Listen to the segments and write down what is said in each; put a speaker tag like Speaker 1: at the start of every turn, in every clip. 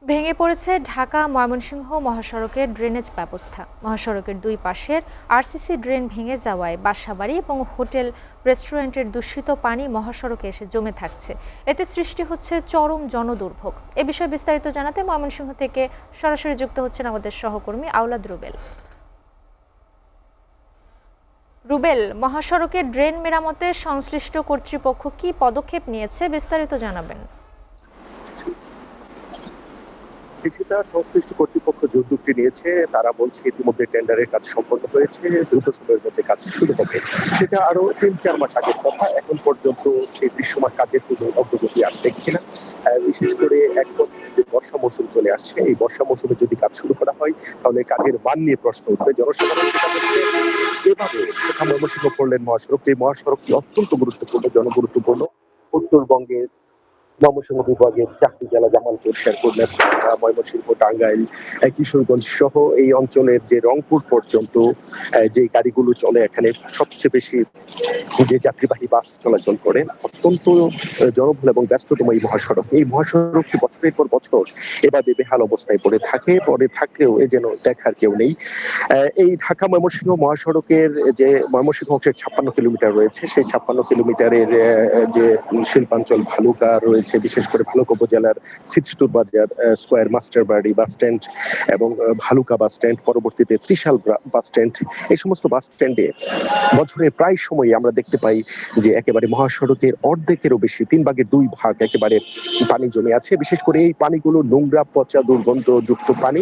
Speaker 1: ভেঙে পড়েছে ঢাকা ময়মনসিংহ মহাসড়কের ড্রেনেজ ব্যবস্থা। মহাসড়কের দুই পাশের আরসিসি ড্রেন ভেঙে যাওয়ায় বাসাবাড়ি এবং হোটেল রেস্টুরেন্টের দূষিত পানি মহাসড়কে এসে জমে থাকছে। এতে সৃষ্টি হচ্ছে চরম জনদুর্ভোগ। এ বিষয়ে বিস্তারিত জানাতে ময়মনসিংহ থেকে সরাসরি যুক্ত হচ্ছেন আমাদের সহকর্মী আওলাদ রুবেল। রুবেল, মহাসড়কের ড্রেন মেরামতে সংশ্লিষ্ট কর্তৃপক্ষ কি পদক্ষেপ নিয়েছে, বিস্তারিত জানাবেন।
Speaker 2: কিছুটা সংশ্লিষ্ট কর্তৃপক্ষ যে উদ্যোগটি নিয়েছে তারা বলছে ইতিমধ্যে টেন্ডারের কাজ সম্পন্ন হয়েছে, দ্রুত সময়ের মধ্যে কাজ শুরু হবে। সেটা আরো ৩-৪ মাস আগের কথা। এখন পর্যন্ত সেই দৃশ্যমান কাজের কোনো অগ্রগতি আর দেখছি না। বিশেষ করে এখন যে বর্ষা মৌসুম চলে আসছে, এই বর্ষা মৌসুমে যদি কাজ শুরু করা হয় তাহলে কাজের মান নিয়ে প্রশ্ন উঠবে। জনসাধারণ যেটা বলছে, এভাবে ঢাকা ময়মনসিংহ 4 লেন মহাসড়ক, যে মহাসড়কটি অত্যন্ত গুরুত্বপূর্ণ, জনগুরুত্বপূর্ণ। উত্তরবঙ্গের ময়মনসিংহ বিভাগের ৪টি জেলা জামালপুর, শেরপুর, নেত্রকোনা, ময়মনসিংহ, টাঙ্গাইল, কিশোরগঞ্জ সহ এই অঞ্চলের যে রংপুর পর্যন্ত যে গাড়িগুলো চলে, এখানে সবচেয়ে বেশি যে যাত্রীবাহী বাস চলাচল করে, অত্যন্ত জনবহুল এবং ব্যস্ততম এই মহাসড়ক। এই মহাসড়কটি বছরের পর বছর এভাবে বেহাল অবস্থায় পড়ে থাকলেও এ যেন দেখার কেউ নেই। এই ঢাকা ময়মনসিংহ মহাসড়কের যে ময়মনসিংহ অংশের ৫৬ কিলোমিটার রয়েছে, সেই ৫৬ কিলোমিটারের যে শিল্পাঞ্চল ভালুকা রয়েছে, বিশেষ করে ভালুকা উপজেলার সিটস্টুর বাজার, স্কয়ার, মাস্টারবাড়ি বাস স্ট্যান্ড এবং ভালুকা বাস স্ট্যান্ড, পরবর্তীতে ত্রিশাল বাস স্ট্যান্ড, এই সমস্ত বাস স্ট্যান্ডে বছরের প্রায় সময় আমরা দেখতে পাই যে একেবারে মহাসড়কের অর্ধেকেরও বেশি, 3/2 একেবারে পানি জমে আছে। বিশেষ করে এই পানিগুলো নোংরা, পচা, দুর্গন্ধযুক্ত পানি।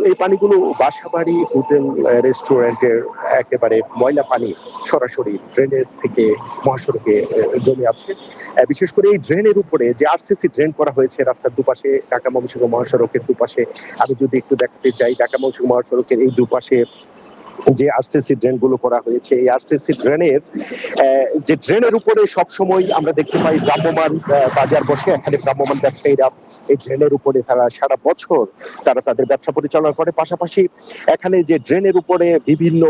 Speaker 2: এই পানিগুলো বাসাবাড়ি, হোটেল, রেস্টুরেন্টের একেবারে ময়লা পানি সরাসরি ড্রেনের থেকে মহাসড়কে জমে আছে। বিশেষ করে এই ড্রেনের উপরে যে আরসিসি ড্রেন করা হয়েছে রাস্তার দুপাশে, ঢাকা ময়মনসিংহ মহাসড়কের দুপাশে, আমি যদি একটু দেখাতে চাই, ঢাকা ময়মনসিংহ মহাসড়কের এই দুপাশে যে আরসিসি ড্রেন গুলো করা হয়েছে, এই আরসিসি ড্রেনের যে ড্রেনের উপরে সবসময় আমরা দেখতে পাই ভ্রাম্যমান বাজার বসে। এখানে ভ্রাম্যমান ব্যবসায়ীরা এই ড্রেনের উপরে তারা সারা বছর তারা তাদের ব্যবসা পরিচালনা করে। পাশাপাশি এখানে যে ড্রেনের উপরে বিভিন্ন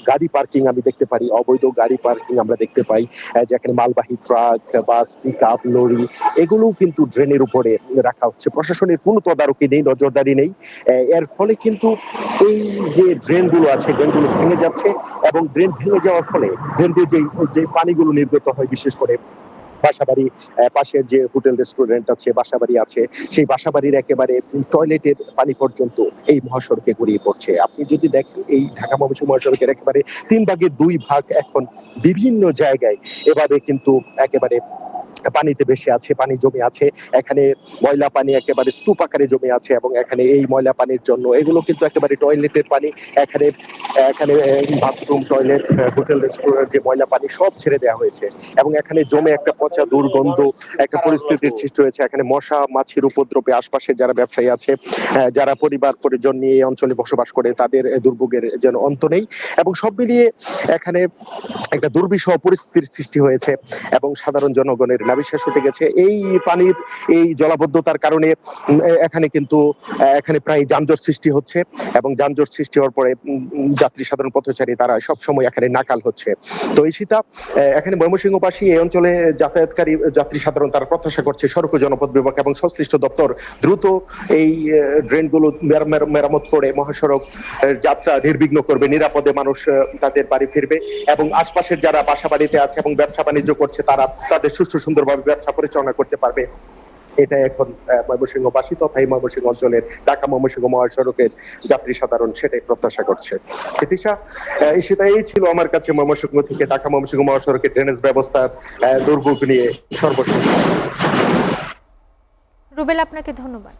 Speaker 2: গাড়ি পার্কিং আমি দেখতে পারি, অবৈধ গাড়ি পার্কিং আমরা দেখতে পাই, যেখানে মালবাহী ট্রাক, বাস, পিকআপ, লরি, এগুলোও কিন্তু ড্রেনের উপরে রাখা হচ্ছে। প্রশাসনের কোনো তদারকি নেই, নজরদারি নেই। এর ফলে কিন্তু এই যে ড্রেনগুলো আছে, ড্রেনগুলো ভেঙে যাচ্ছে এবং ড্রেন ভেঙে যাওয়ার ফলে ড্রেন দিয়ে যে পানিগুলো নির্গত হয়, বিশেষ করে বাসাবাড়ি, পাশের যে হোটেল রেস্টুরেন্ট আছে, বাসাবাড়ি আছে, সেই বাসাবাড়ির একেবারে টয়লেটের পানি পর্যন্ত এই মহাসড়কে গড়িয়ে পড়ছে। আপনি যদি দেখেন এই ঢাকা ময়মনসিংহ মহাসড়কের একেবারে 3/2 এখন বিভিন্ন জায়গায় এভাবে কিন্তু একেবারে পানিতে ভেসে আছে, পানি জমে আছে। এখানে ময়লা পানি একেবারে স্তূপ আকারে জমে আছে এবং এখানে এই ময়লা পানির জন্য এগুলো কিন্তু একেবারে টয়লেটের পানি। এখানে এখানে বাথরুম, টয়লেট, হোটেল, রেস্টুরেন্ট যে ময়লা পানি সব ছেড়ে দেওয়া হয়েছে এবং এখানে জমে একটা পচা দুর্গন্ধ একটা পরিস্থিতির সৃষ্টি হয়েছে। এখানে মশা মাছির উপদ্রবে আশপাশে যারা ব্যবসায়ী আছে, যারা পরিবার পরিজন নিয়ে এই অঞ্চলে বসবাস করে, তাদের দুর্ভোগের যেন অন্ত নেই। এবং সব মিলিয়ে এখানে একটা দুর্বিষহ পরিস্থিতির সৃষ্টি হয়েছে এবং সাধারণ জনগণের নাভিশ্বাস উঠে গেছে। এই পানির এই জলাবদ্ধতার কারণে এখানে কিন্তু এখানে প্রায় যানজট সৃষ্টি হচ্ছে এবং যানজট সৃষ্টি হওয়ার পরে যাত্রী, সাধারণ পথচারী তারা সব সময় এখানে নাকাল হচ্ছে। তো এই শীতা এখানে ময়মনসিংহবাসী, এই অঞ্চলে যাতায়াতকারী যাত্রী সাধারণ তারা প্রত্যাশা করছে সড়ক ও জনপথ বিভাগ এবং সংশ্লিষ্ট দপ্তর দ্রুত এই ড্রেনগুলো মেরামত করে মহাসড়ক যাত্রা নির্বিঘ্ন করবে, নিরাপদে মানুষ তাদের বাড়ি ফিরবে এবং আশপাশের যারা বাসা বাড়িতে আছে এবং ব্যবসা বাণিজ্য করছে তারা তাদের সুষ্ঠু সুন্দরভাবে ব্যবসা পরিচালনা করতে পারবে। এটা এখন ময়মনসিংহবাসী তথা এই ময়মনসিংহ অঞ্চলের ঢাকা ময়মনসিংহ মহাসড়কের যাত্রী সাধারণ সেটাই প্রত্যাশা করছে। ইতিশা, এই ছিল আমার কাছে ময়মনসিংহ থেকে ঢাকা ময়মনসিংহ মহাসড়কের ড্রেনেজ ব্যবস্থার দুর্ভোগ নিয়ে সর্বশেষ।
Speaker 1: রুবেল, আপনাকে ধন্যবাদ।